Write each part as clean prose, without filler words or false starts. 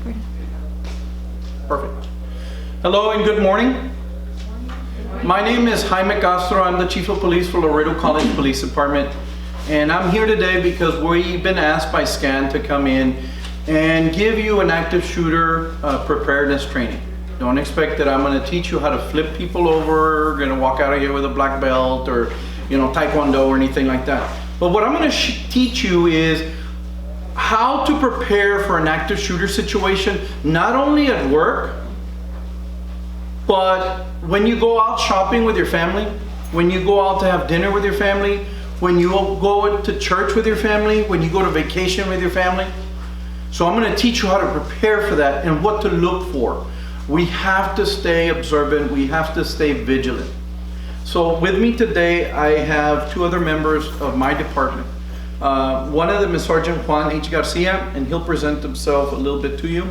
recording. Perfect. Hello and good morning. My name is Jaime Castro. I'm the Chief of Police for Laredo College Police Department. And I'm here today because we've been asked by SCAN to come in and give you an active shooter preparedness training. Don't expect that I'm going to teach you how to flip people over, going to walk out of here with a black belt or, Taekwondo or anything like that. But what I'm going to teach you is how to prepare for an active shooter situation, not only at work, but when you go out shopping with your family, when you go out to have dinner with your family, when you go to church with your family, when you go to vacation with your family. So I'm going to teach you how to prepare for that and what to look for. We have to stay observant. We have to stay vigilant. So with me today, I have two other members of my department. One of them is Sergeant Juan H. Garcia, and he'll present himself a little bit to you.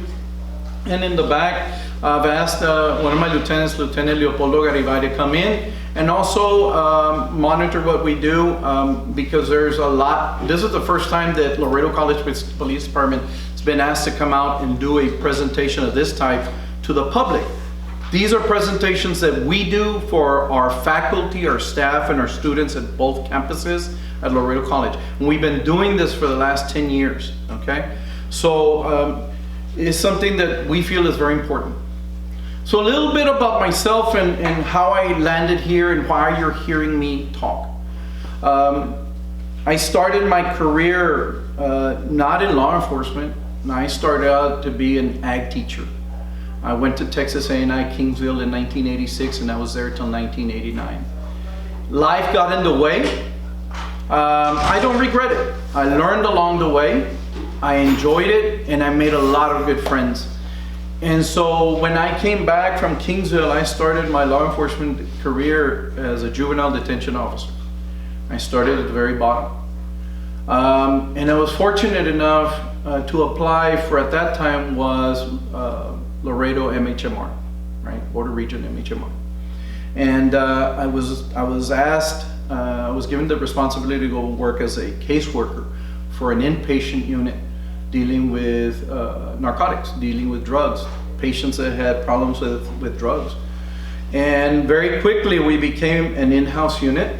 And in the back, I've asked one of my lieutenants, Lieutenant Leopoldo Garivay, to come in and also monitor what we do because there's a lot. This is the first time that Laredo College Police Department has been asked to come out and do a presentation of this type to the public. These are presentations that we do for our faculty, our staff, and our students at both campuses at Laredo College. And we've been doing this for the last 10 years, okay? So it's something that we feel is very important. So a little bit about myself and how I landed here and why you're hearing me talk. I started my career not in law enforcement. I started out to be an ag teacher. I went to Texas A&I Kingsville in 1986 and I was there till 1989. Life got in the way. I don't regret it. I learned along the way. I enjoyed it and I made a lot of good friends. And so when I came back from Kingsville, I started my law enforcement career as a juvenile detention officer. I started at the very bottom. And I was fortunate enough to apply for, at that time was Laredo MHMR, right? Border Region MHMR. And I was asked, I was given the responsibility to go work as a caseworker for an inpatient unit dealing with narcotics, dealing with drugs, patients that had problems with drugs. And very quickly we became an in-house unit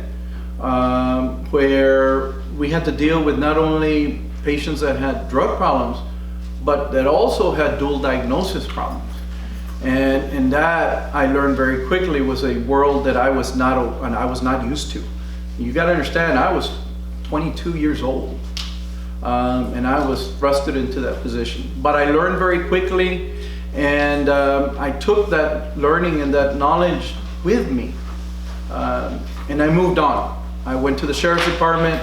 where we had to deal with not only patients that had drug problems, but that also had dual diagnosis problems. And that I learned very quickly was a world that I was not used to. You gotta understand, I was 22 years old. And I was thrusted into that position. But I learned very quickly, and I took that learning and that knowledge with me, and I moved on. I went to the Sheriff's Department.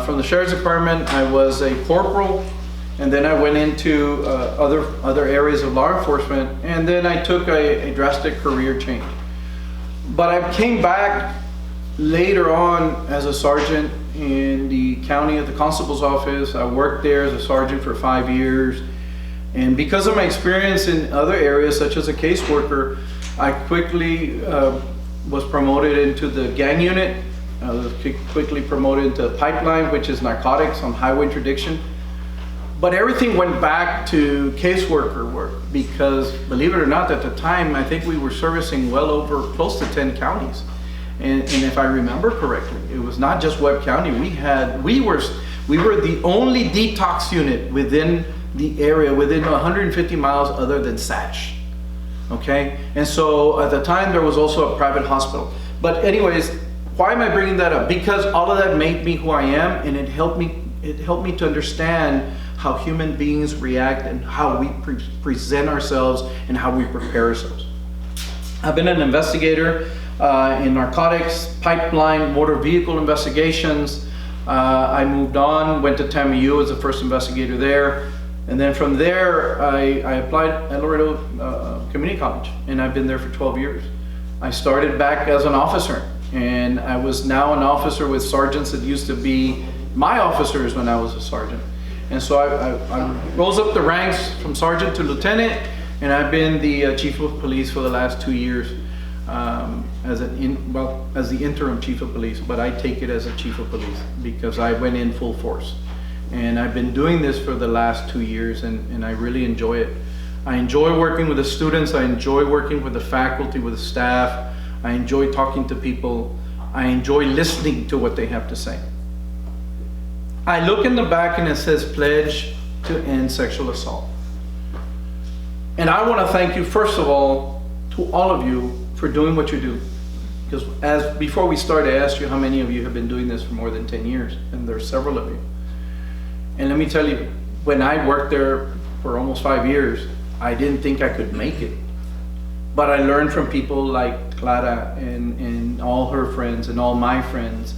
From the Sheriff's Department, I was a corporal, and then I went into other areas of law enforcement, and then I took a drastic career change. But I came back later on as a sergeant in the county at the constable's office. I worked there as a sergeant for 5 years. And because of my experience in other areas, such as a caseworker, I quickly was promoted into the gang unit. I was quickly promoted into pipeline, which is narcotics on highway interdiction. But everything went back to caseworker work because, believe it or not, at the time, I think we were servicing well over close to 10 counties. And if I remember correctly, it was not just Webb County. We were the only detox unit within the area, within 150 miles other than Satch. Okay? And so at the time there was also a private hospital. But anyways, why am I bringing that up? Because all of that made me who I am, and it helped me to understand how human beings react and how we present ourselves and how we prepare ourselves. I've been an investigator in narcotics, pipeline, motor vehicle investigations. I moved on, went to TAMU as the first investigator there. And then from there, I applied at Laredo Community College, and I've been there for 12 years. I started back as an officer, and I was now an officer with sergeants that used to be my officers when I was a sergeant. And so I rose up the ranks from sergeant to lieutenant, and I've been the chief of police for the last 2 years. As the interim chief of police, but I take it as a chief of police because I went in full force. And I've been doing this for the last 2 years, and I really enjoy it. I enjoy working with the students. I enjoy working with the faculty, with the staff. I enjoy talking to people. I enjoy listening to what they have to say. I look in the back and it says pledge to end sexual assault. And I want to thank you, first of all, to all of you for doing what you do. Because before we started, I asked you how many of you have been doing this for more than 10 years, and there's several of you. And let me tell you, when I worked there for almost 5 years, I didn't think I could make it. But I learned from people like Clara and all her friends and all my friends.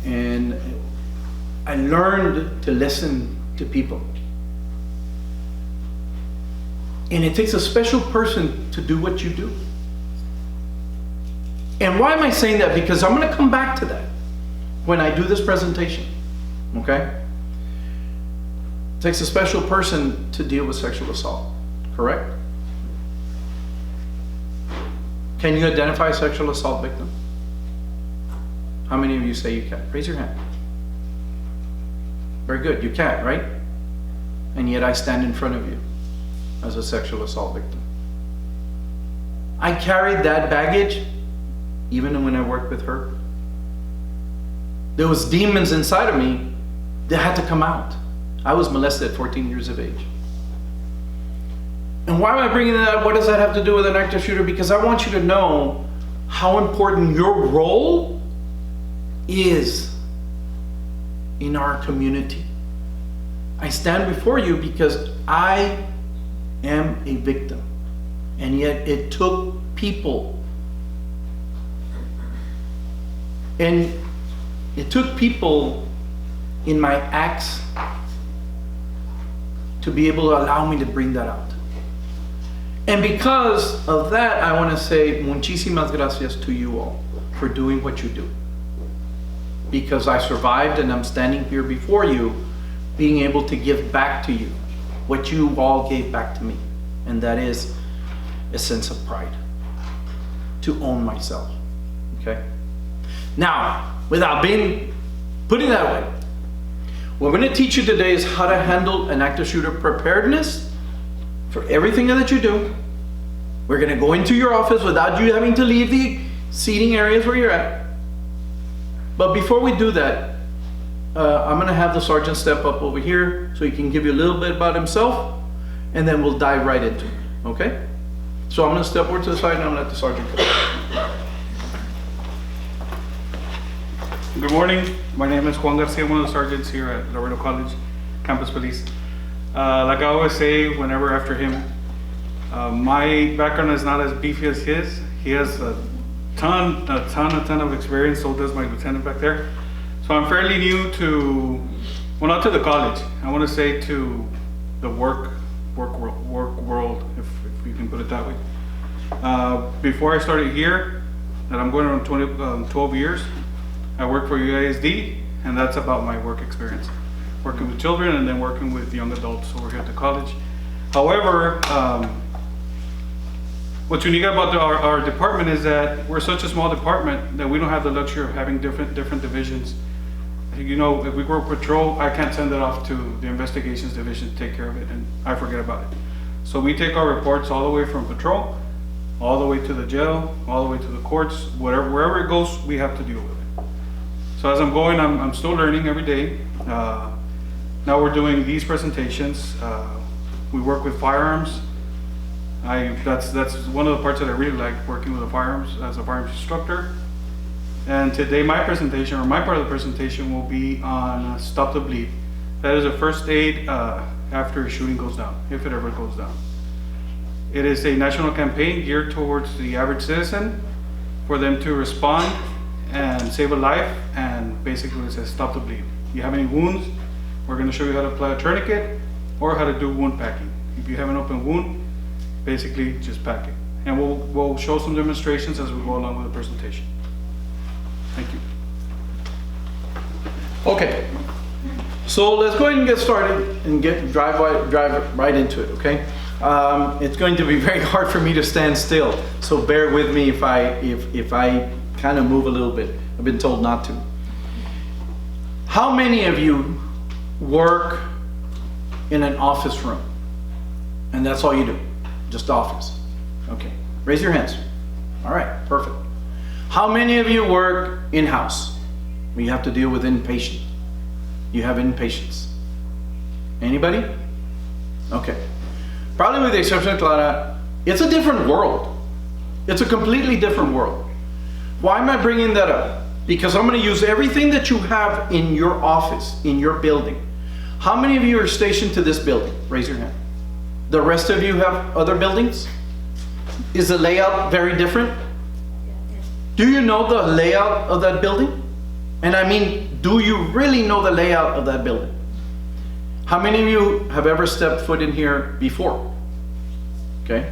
And I learned to listen to people. And it takes a special person to do what you do. And why am I saying that? Because I'm going to come back to that when I do this presentation, okay? It takes a special person to deal with sexual assault, correct? Can you identify a sexual assault victim? How many of you say you can? Raise your hand. Very good, you can't, right? And yet I stand in front of you as a sexual assault victim. I carried that baggage even when I worked with her. There was demons inside of me that had to come out. I was molested at 14 years of age. And why am I bringing that up? What does that have to do with an active shooter? Because I want you to know how important your role is in our community. I stand before you because I am a victim. And yet it took people. And it took people in my acts to be able to allow me to bring that out. And because of that, I want to say muchísimas gracias to you all for doing what you do. Because I survived and I'm standing here before you, being able to give back to you what you all gave back to me. And that is a sense of pride, to own myself, okay? Now, without putting that away, what I'm going to teach you today is how to handle an active shooter preparedness for everything that you do. We're going to go into your office without you having to leave the seating areas where you're at. But before we do that, I'm going to have the sergeant step up over here so he can give you a little bit about himself, and then we'll dive right into it, okay? So I'm going to step over to the side and I'm going to let the sergeant come. Good morning. My name is Juan Garcia, one of the sergeants here at Laredo College Campus Police. Like I always say, whenever after him, my background is not as beefy as his. He has a ton of experience. So does my lieutenant back there. So I'm fairly new to, well, not to the college. I want to say to the work world, if you can put it that way. Before I started here, that I'm going on 12 years. I work for UASD, and that's about my work experience. Working with children and then working with young adults over here at the college. However, what's unique about our department is that we're such a small department that we don't have the luxury of having different divisions. You know, if we go patrol, I can't send it off to the investigations division to take care of it, and I forget about it. So we take our reports all the way from patrol, all the way to the jail, all the way to the courts, wherever it goes, we have to deal with it. So as I'm going, I'm still learning every day. Now we're doing these presentations. We work with firearms. That's one of the parts that I really like, working with the firearms as a firearms instructor. And today my presentation, or my part of the presentation, will be on Stop the Bleed. That is a first aid after a shooting goes down, if it ever goes down. It is a national campaign geared towards the average citizen for them to respond and save a life, and basically it says stop the bleed. You have any wounds, we're going to show you how to apply a tourniquet or how to do wound packing. If you have an open wound, basically just pack it. And we'll show some demonstrations as we go along with the presentation. Thank you. Okay, so let's go ahead and get started and drive right into it, okay? It's going to be very hard for me to stand still, so bear with me if I kind of move a little bit. I've been told not to. How many of you work in an office room? And that's all you do, just office. Okay, raise your hands. All right, perfect. How many of you work in-house? You have to deal with inpatient. You have inpatients. Anybody? Okay. Probably with the exception of Clara, it's a different world. It's a completely different world. Why am I bringing that up? Because I'm going to use everything that you have in your office, in your building. How many of you are stationed to this building? Raise your hand. The rest of you have other buildings? Is the layout very different? Do you know the layout of that building? And I mean, do you really know the layout of that building? How many of you have ever stepped foot in here before? Okay.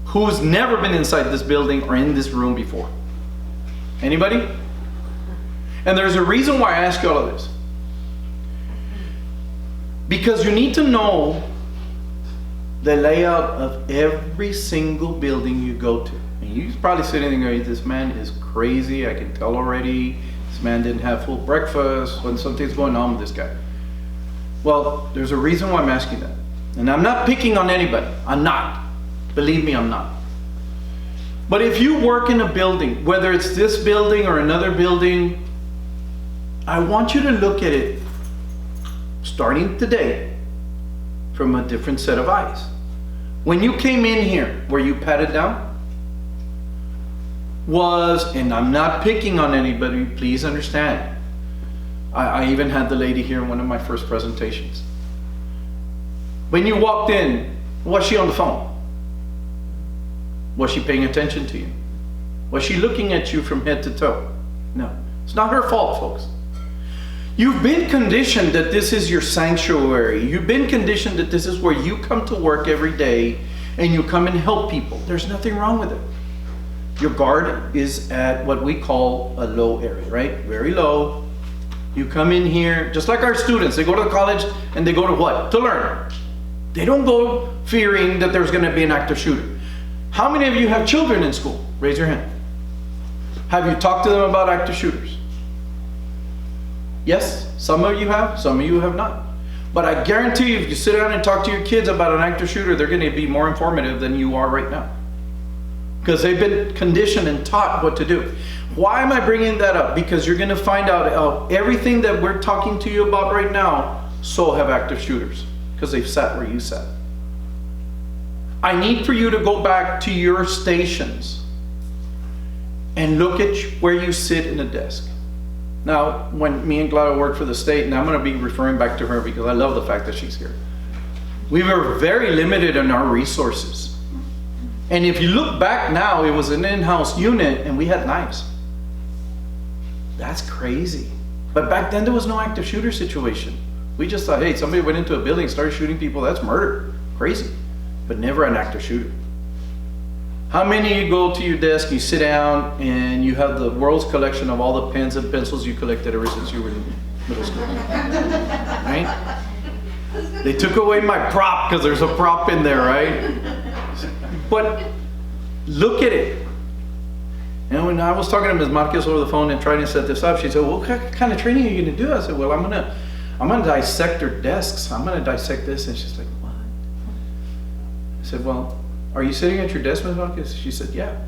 Who's never been inside this building or in this room before? Anybody? And there's a reason why I ask you all of this. Because you need to know the layout of every single building you go to. And you're probably sitting there going, this man is crazy, I can tell already. This man didn't have full breakfast, when something's going on with this guy. Well, there's a reason why I'm asking that. And I'm not picking on anybody. I'm not. Believe me, I'm not. But if you work in a building, whether it's this building or another building, I want you to look at it, starting today, from a different set of eyes. When you came in here, were you patted down? And I'm not picking on anybody, please understand. I even had the lady here in one of my first presentations. When you walked in, was she on the phone? Was she paying attention to you? Was she looking at you from head to toe? No. It's not her fault, folks. You've been conditioned that this is your sanctuary. You've been conditioned that this is where you come to work every day and you come and help people. There's nothing wrong with it. Your guard is at what we call a low area, right? Very low. You come in here, just like our students, they go to college and they go to what? To learn. They don't go fearing that there's going to be an active shooter. How many of you have children in school? Raise your hand. Have you talked to them about active shooters? Yes, some of you have, some of you have not. But I guarantee you, if you sit down and talk to your kids about an active shooter, they're going to be more informative than you are right now. Because they've been conditioned and taught what to do. Why am I bringing that up? Because you're going to find out everything that we're talking to you about right now, so have active shooters. Because they've sat where you sat. I need for you to go back to your stations and look at where you sit in a desk. Now, when me and Glada worked for the state, and I'm going to be referring back to her because I love the fact that she's here. We were very limited in our resources. And if you look back now, it was an in-house unit and we had knives. That's crazy. But back then there was no active shooter situation. We just thought, hey, somebody went into a building and started shooting people, that's murder. Crazy. But never an active shooter. How many of you go to your desk, you sit down, and you have the world's collection of all the pens and pencils you collected ever since you were in middle school? Right? They took away my prop because there's a prop in there, right? But look at it. And when I was talking to Ms. Marquez over the phone and trying to set this up, she said, well, what kind of training are you going to do? I said, well, I'm going to dissect her desks. I'm going to dissect this. And she's like, what? I said, well, are you sitting at your desk, Ms. Marquez? She said, yeah.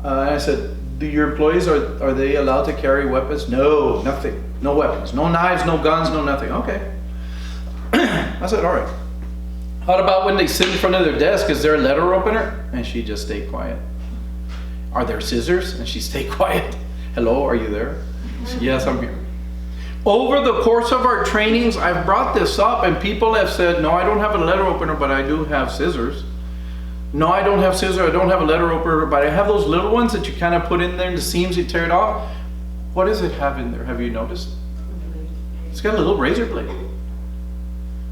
I said, do your employees, are they allowed to carry weapons? No, nothing. No weapons. No knives, no guns, no nothing. Okay. I said, all right. How about when they sit in front of their desk, is there a letter opener? And she just stayed quiet. Are there scissors? And she stayed quiet. Hello, are you there? Said, yes, I'm here. Over the course of our trainings, I've brought this up and people have said, no, I don't have a letter opener, but I do have scissors. No, I don't have scissors, I don't have a letter opener, but I have those little ones that you kind of put in there and the seams, you tear it off. What does it have in there? Have you noticed? It's got a little razor blade.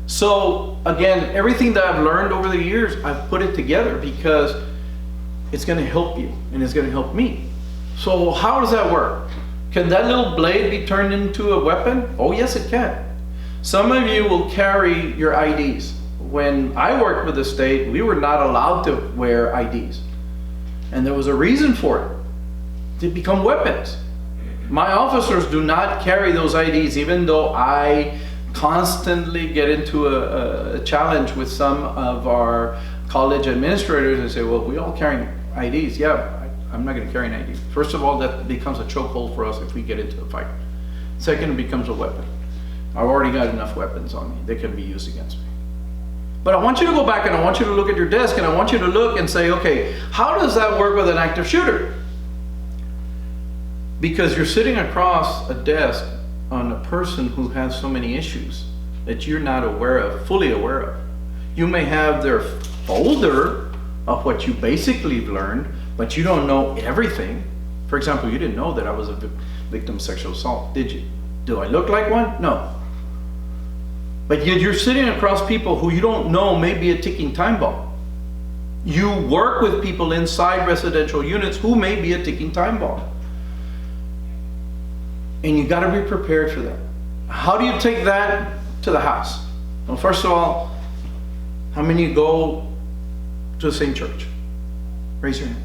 So again, everything that I've learned over the years, I've put it together because it's going to help you and it's going to help me. So how does that work? Can that little blade be turned into a weapon? Oh yes, it can. Some of you will carry your IDs. When I worked with the state, we were not allowed to wear IDs. And there was a reason for it. They become weapons. My officers do not carry those IDs, even though I constantly get into a challenge with some of our college administrators and say, well, we all carry IDs. Yeah, I'm not going to carry an ID. First of all, that becomes a chokehold for us if we get into a fight. Second, it becomes a weapon. I've already got enough weapons on me. They can be used against me. But I want you to go back and I want you to look at your desk and I want you to look and say, okay, how does that work with an active shooter? Because you're sitting across a desk on a person who has so many issues that you're not aware of, fully aware of. You may have their folder of what you basically learned, but you don't know everything. For example, you didn't know that I was a victim of sexual assault, did you? Do I look like one? No. But yet you're sitting across people who you don't know may be a ticking time bomb. You work with people inside residential units who may be a ticking time bomb. And you got to be prepared for that. How do you take that to the house? Well, first of all, how many go to the same church? Raise your hand.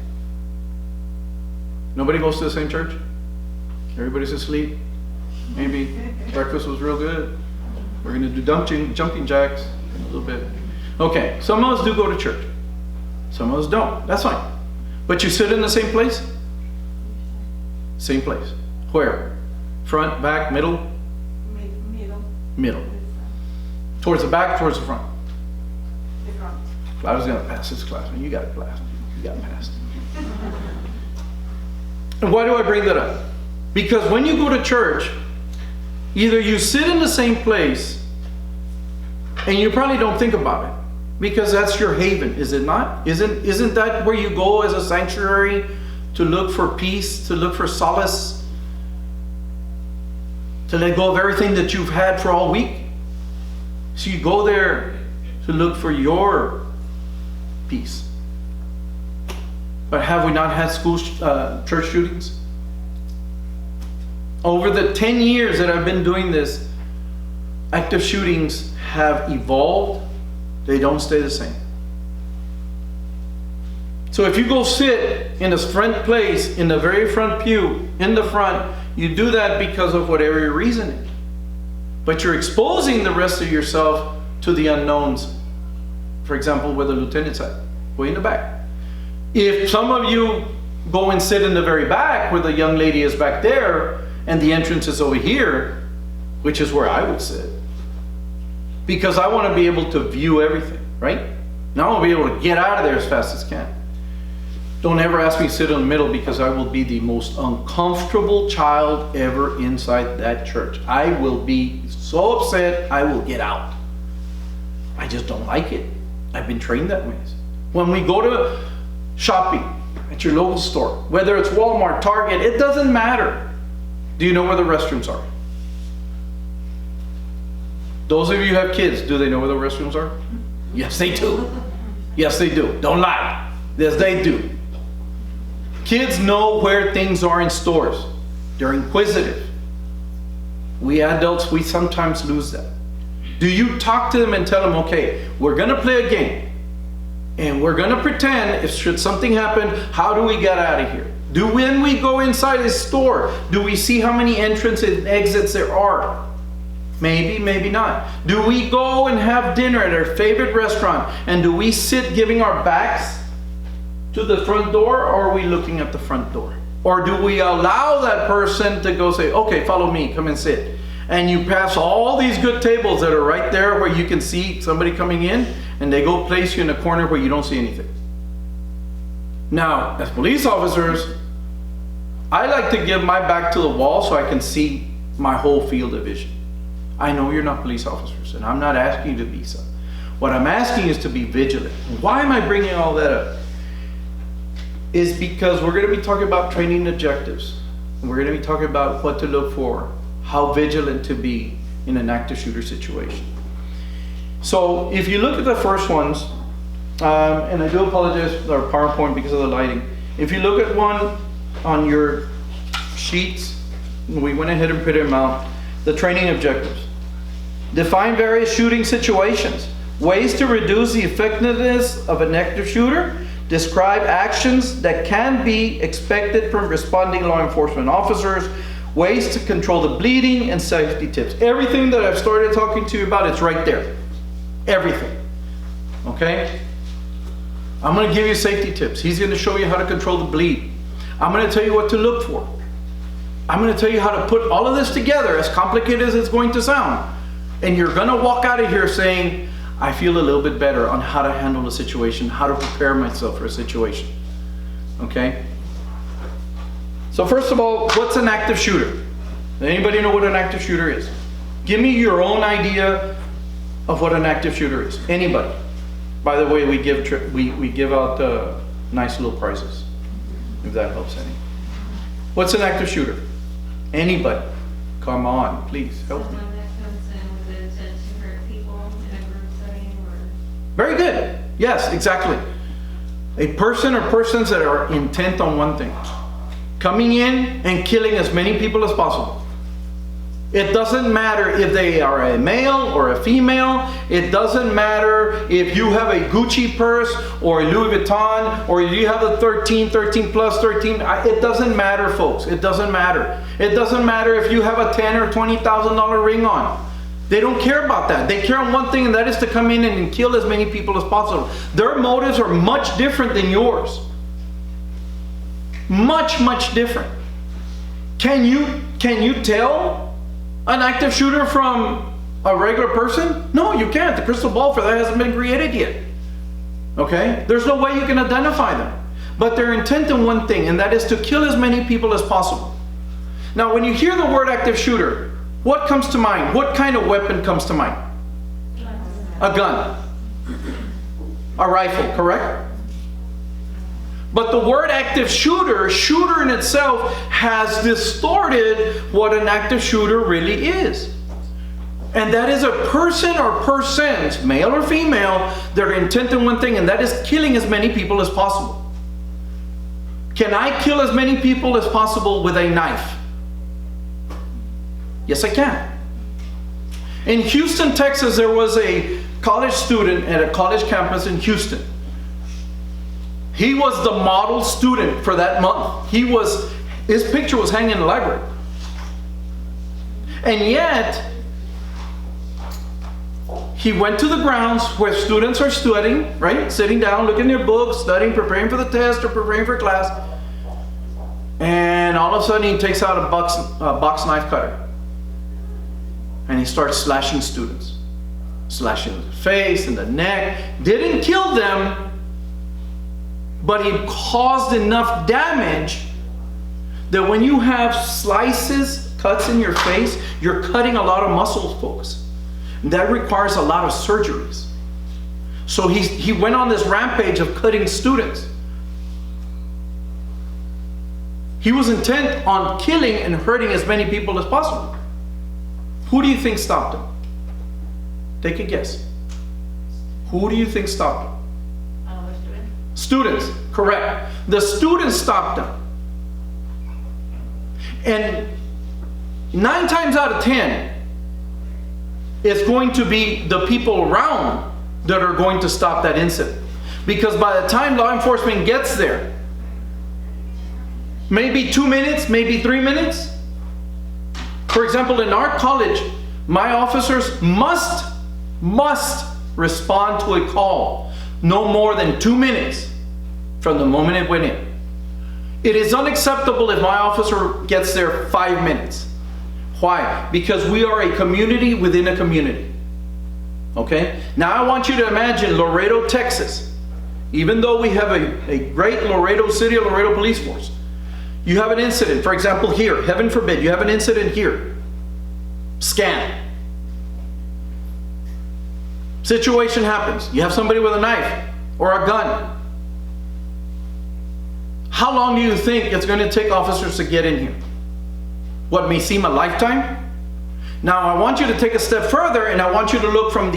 Nobody goes to the same church? Everybody's asleep? Maybe breakfast was real good. We're going to do jumping jacks a little bit. Okay, some of us do go to church. Some of us don't. That's fine. But you sit in the same place? Same place. Where? Front, back, middle? Middle. Towards the back, towards the front? The front. I was going to pass this class. You got it passed. You got it passed. And why do I bring that up? Because when you go to church, either you sit in the same place and you probably don't think about it because that's your haven, is it not? Isn't that where you go as a sanctuary to look for peace, to look for solace, to let go of everything that you've had for all week? So you go there to look for your peace. But have we not had church shootings? Over the 10 years that I've been doing this, active shootings have evolved. They don't stay the same. So if you go sit in the front place, in the very front pew, in the front, you do that because of whatever your reason is. But you're exposing the rest of yourself to the unknowns. For example, where the lieutenant's at, way in the back. If some of you go and sit in the very back where the young lady is back there, and the entrance is over here, which is where I would sit. Because I want to be able to view everything, right? Now I want to be able to get out of there as fast as I can. Don't ever ask me to sit in the middle because I will be the most uncomfortable child ever inside that church. I will be so upset, I will get out. I just don't like it. I've been trained that way. When we go to shopping at your local store, whether it's Walmart, Target, it doesn't matter. Do you know where the restrooms are? Those of you who have kids, do they know where the restrooms are? Yes, they do. Yes, they do. Don't lie. Yes, they do. Kids know where things are in stores. They're inquisitive. We adults, we sometimes lose that. Do you talk to them and tell them, okay, we're going to play a game. And we're going to pretend if should something happen, how do we get out of here? When we go inside a store, do we see how many entrances and exits there are? Maybe, maybe not. Do we go and have dinner at our favorite restaurant and do we sit giving our backs to the front door, or are we looking at the front door? Or do we allow that person to go say, okay, follow me, come and sit. And you pass all these good tables that are right there where you can see somebody coming in and they go place you in a corner where you don't see anything. Now, as police officers, I like to give my back to the wall so I can see my whole field of vision. I know you're not police officers, and I'm not asking you to be so. What I'm asking is to be vigilant. Why am I bringing all that up? Is because we're going to be talking about training objectives. And we're going to be talking about what to look for, how vigilant to be in an active shooter situation. So if you look at the first ones, and I do apologize for our PowerPoint because of the lighting. If you look at one on your sheets, we went ahead and printed them out. The training objectives. Define various shooting situations. Ways to reduce the effectiveness of an active shooter. Describe actions that can be expected from responding law enforcement officers. ways to control the bleeding, and safety tips. Everything that I've started talking to you about, it's right there. Everything. Okay? I'm going to give you safety tips. He's going to show you how to control the bleed. I'm going to tell you what to look for. I'm going to tell you how to put all of this together, as complicated as it's going to sound. And you're going to walk out of here saying, I feel a little bit better on how to handle a situation, how to prepare myself for a situation. Okay? So first of all, what's an active shooter? Does anybody know what an active shooter is? Give me your own idea of what an active shooter is. Anybody? By the way, we give out nice little prizes, if that helps any. What's an active shooter? Anybody? Come on, please help me. Someone that comes in with the intent to hurt people in a group setting or... Very good. Yes, exactly. A person or persons that are intent on one thing. Coming in and killing as many people as possible. It doesn't matter if they are a male or a female. It doesn't matter if you have a Gucci purse or a Louis Vuitton or you have a 13 plus 13. It doesn't matter, folks. It doesn't matter. It doesn't matter if you have a $10,000 or $20,000 ring on. They don't care about that. They care on one thing, and that is to come in and kill as many people as possible. Their motives are much different than yours. Much, much different. Can you tell an active shooter from a regular person? No, you can't. The crystal ball for that hasn't been created yet. Okay? There's no way you can identify them. But they're intent on one thing, and that is to kill as many people as possible. Now, when you hear the word active shooter, what comes to mind? What kind of weapon comes to mind? A gun. A rifle, correct? But the word active shooter in itself has distorted what an active shooter really is. And that is a person or persons, male or female, that are intent on one thing, and that is killing as many people as possible. Can I kill as many people as possible with a knife? Yes, I can. In Houston, Texas, there was a college student at a college campus in Houston. He was the model student for that month. His picture was hanging in the library. And yet, he went to the grounds where students are studying, right? Sitting down, looking at their books, studying, preparing for the test or preparing for class. And all of a sudden, he takes out a box knife cutter. And he starts slashing students. Slashing the face and the neck. Didn't kill them, but he caused enough damage that when you have slices, cuts in your face, you're cutting a lot of muscles, folks. And that requires a lot of surgeries. So he went on this rampage of cutting students. He was intent on killing and hurting as many people as possible. Who do you think stopped him? Take a guess. Who do you think stopped him? Students, correct. The students stopped them. And 9 times out of 10, it's going to be the people around that are going to stop that incident. Because by the time law enforcement gets there, maybe 2 minutes, maybe 3 minutes. For example, in our college, my officers must respond to a call no more than 2 minutes from the moment it went in. It is unacceptable if my officer gets there 5 minutes. Why? Because we are a community within a community. Okay? Now I want you to imagine Laredo, Texas. Even though we have a great Laredo City or Laredo police force, you have an incident, for example here, heaven forbid, you have an incident here. SCAN. Situation happens. You have somebody with a knife or a gun. How long do you think it's going to take officers to get in here? What may seem a lifetime? Now I want you to take a step further, and I want you to look from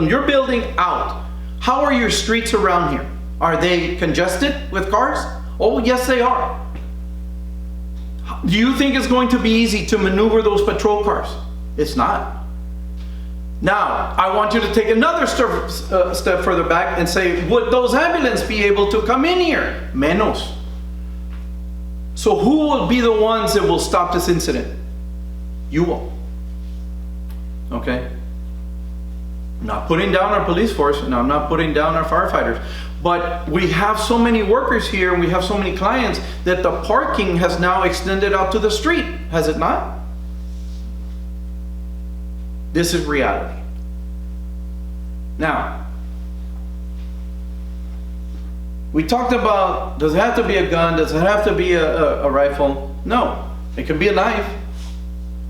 your building out. How are your streets around here? Are they congested with cars? Oh, yes, they are. Do you think it's going to be easy to maneuver those patrol cars? It's not. Now, I want you to take another step further back and say, would those ambulances be able to come in here? Menos. So who will be the ones that will stop this incident? You will. Okay? I'm not putting down our police force, and I'm not putting down our firefighters, but we have so many workers here and we have so many clients that the parking has now extended out to the street, has it not? This is reality. Now, we talked about, does it have to be a gun? Does it have to be a rifle? No, it can be a knife.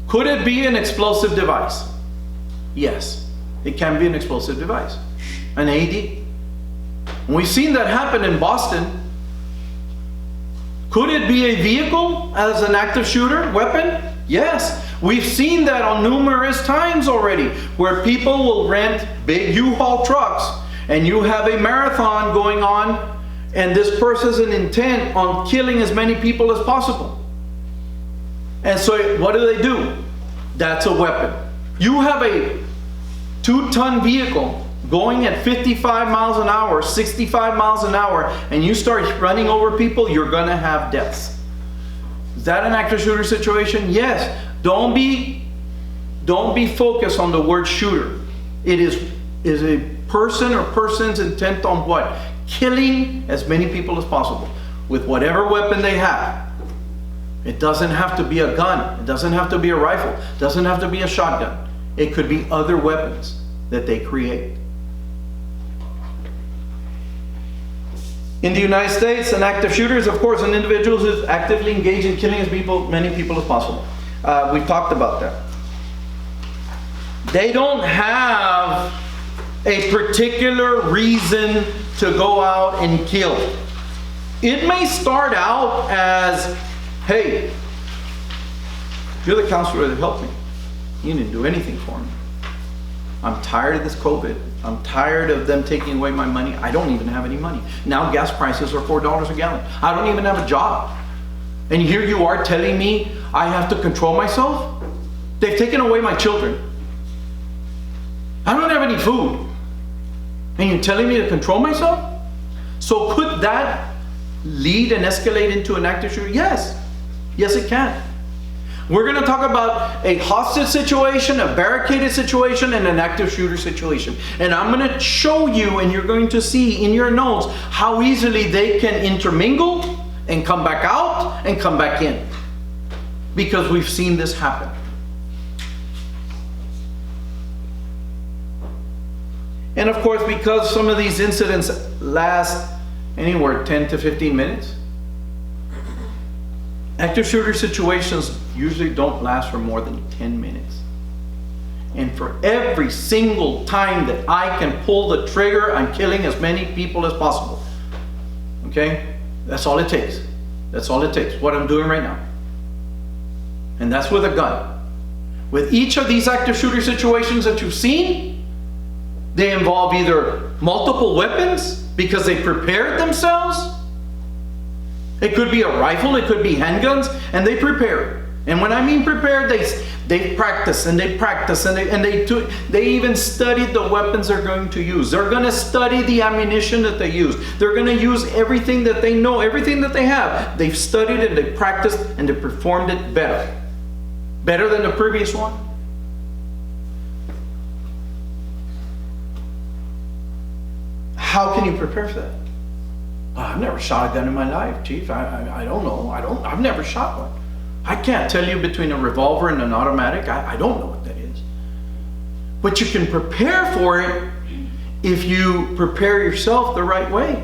Could it be an explosive device? Yes, it can be an explosive device. An AED. And we've seen that happen in Boston. Could it be a vehicle as an active shooter weapon? Yes. We've seen that on numerous times already, where people will rent big U-Haul trucks and you have a marathon going on and this person's an intent on killing as many people as possible. And so what do? That's a weapon. You have a 2-ton vehicle going at 55 miles an hour, 65 miles an hour, and you start running over people, you're gonna have deaths. Is that an active shooter situation? Yes. Don't be focused on the word shooter. It is a person or persons intent on what? Killing as many people as possible with whatever weapon they have. It doesn't have to be a gun. It doesn't have to be a rifle. It doesn't have to be a shotgun. It could be other weapons that they create. In the United States, an active shooter is, of course, an individual who is actively engaged in killing as many people as possible. We talked about that. They don't have a particular reason to go out and kill. It may start out as, hey, you're the counselor that helped me. You didn't do anything for me. I'm tired of this COVID. I'm tired of them taking away my money. I don't even have any money. Now gas prices are $4 a gallon. I don't even have a job. And here you are telling me I have to control myself? They've taken away my children. I don't have any food. And you're telling me to control myself? So could that lead and escalate into an active shooter? Yes. Yes, it can. We're going to talk about a hostage situation, a barricaded situation, and an active shooter situation. And I'm going to show you, and you're going to see in your notes, how easily they can intermingle and come back out and come back in. Because we've seen this happen. And of course, because some of these incidents last anywhere 10 to 15 minutes, active shooter situations usually don't last for more than 10 minutes. And for every single time that I can pull the trigger, I'm killing as many people as possible. Okay? That's all it takes. That's all it takes. What I'm doing right now. And that's with a gun. With each of these active shooter situations that you've seen, they involve either multiple weapons because they prepared themselves. It could be a rifle, it could be handguns, and they prepare. And when I mean prepared, they practice and they practice and they even studied the weapons they're going to use. They're going to study the ammunition that they use. They're going to use everything that they know, everything that they have. They've studied and they practiced and they performed it better. Better than the previous one. How can you prepare for that? I've never shot a gun in my life, Chief. I don't know. I've never shot one. I can't tell you between a revolver and an automatic. I don't know what that is. But you can prepare for it if you prepare yourself the right way.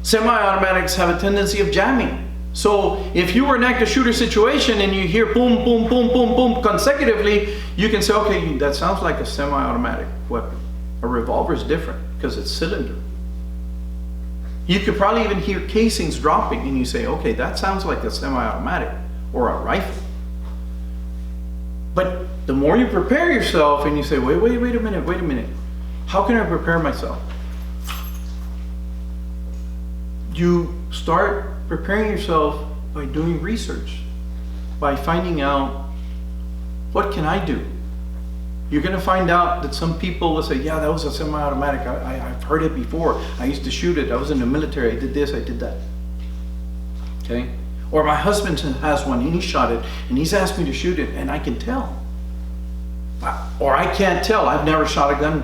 Semi-automatics have a tendency of jamming. So if you were in an active shooter situation and you hear boom, boom, boom, boom, boom consecutively, you can say, okay, that sounds like a semi-automatic weapon. A revolver is different because it's cylinder. You could probably even hear casings dropping and you say, okay, that sounds like a semi-automatic or a rifle. But the more you prepare yourself and you say, wait a minute. How can I prepare myself? You start preparing yourself by doing research, by finding out, what can I do? You're going to find out that some people will say, yeah, that was a semi-automatic. I've heard it before. I used to shoot it. I was in the military. I did this, I did that. okay? Or my husband has one and he shot it and he's asked me to shoot it and I can tell. Or I can't tell, I've never shot a gun